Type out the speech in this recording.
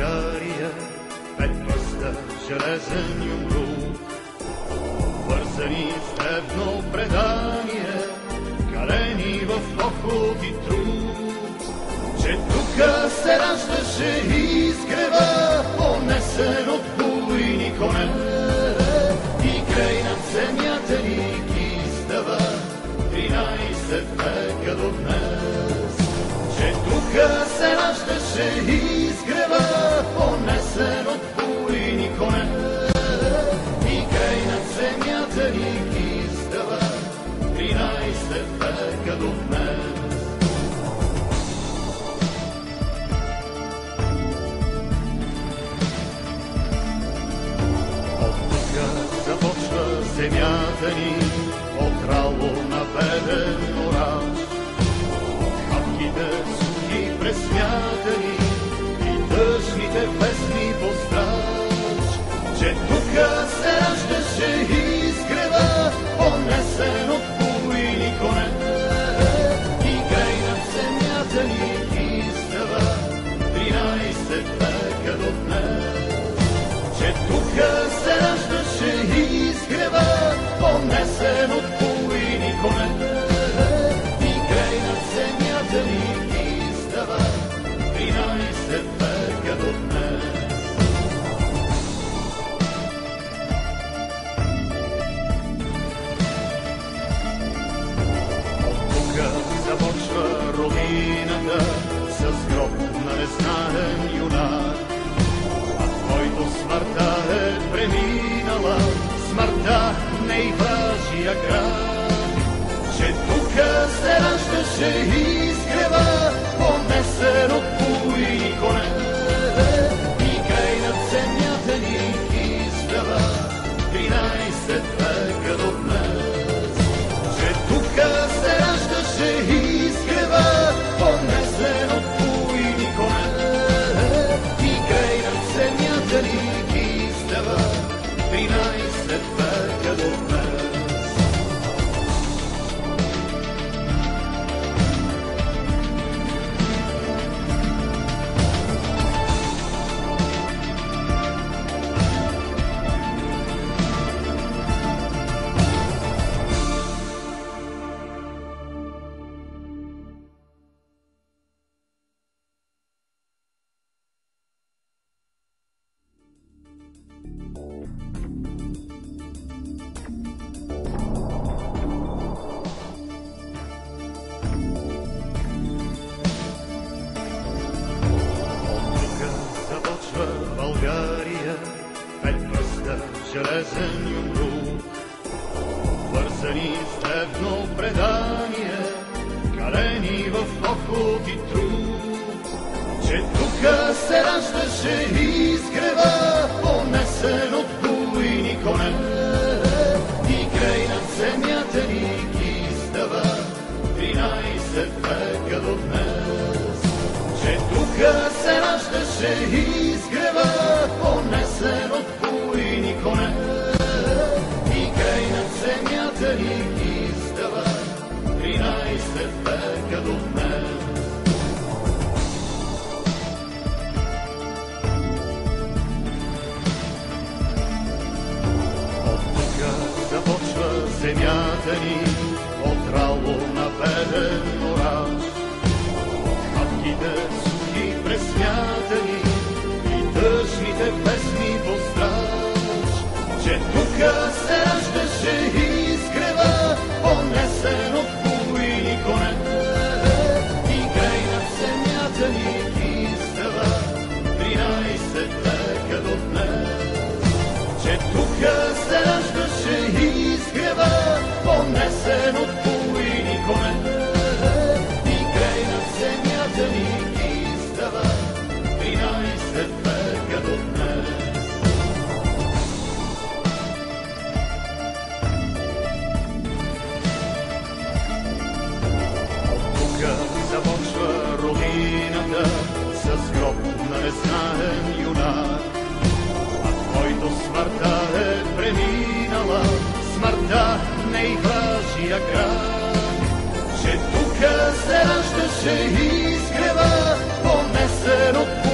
България, пет пръста, железен юмрук, вързани с древно предание, калени в поход и труд, че тука се раждаше изгрева, понесен от буйни коне, и край над земята ни издава 13 века до днес. Че тука се раждаше изгрева, понесен от буйни коне, и край над земята ни издава 13 века до днес. От тука започва земята ни, отрало на беден ораж, хапките сухи пресмятани и тъжните песни по страж, че тука се раждаше изгрева, понесен от буйни коне, и край над земята ни издава 13 века до днес. Че тука се раждаше изгрева, понесен от буйни коне, и край над земята ни издава 13 века до днес. От тука започва родината с гроб на незнаен юнак, който смъртта е преминала, смъртта не й важия крак. Че тука се раждаше изгрева, понесен от буйни коне, и край над земята ни издава 13 века до днес. Че тука се раждаше изгрева, понесен от буйни коне, и край над земята ни издава 13 века до днес. България, пет пръста, железен юмрук, вързани с древно предание, калени в поход и труд, че тука се раждаше изгрева, понесен от буйни коне, и край над земята ни издава 13 века до днес. Че тука се раждаше изгрева, понесен от буйни коне, и край над земята ни издава 13 века до днес. От тука започва земята ни, отрало на беден ораж, хапките сухи пресмятани и тъжните песни по страж, че тука се раждаше изгрева, понесен от буйни коне, и край над земята ни издава 13 века до днес. Че тука се раждаше изгрева, понесен от буйни коне, и край над земята ни издава 13 века до днес. От тука започва родината с гроб на незнаен юнак, който смъртта е преминала, смъртта не й важия крак. Че тука се раждаше изгрева, понесен от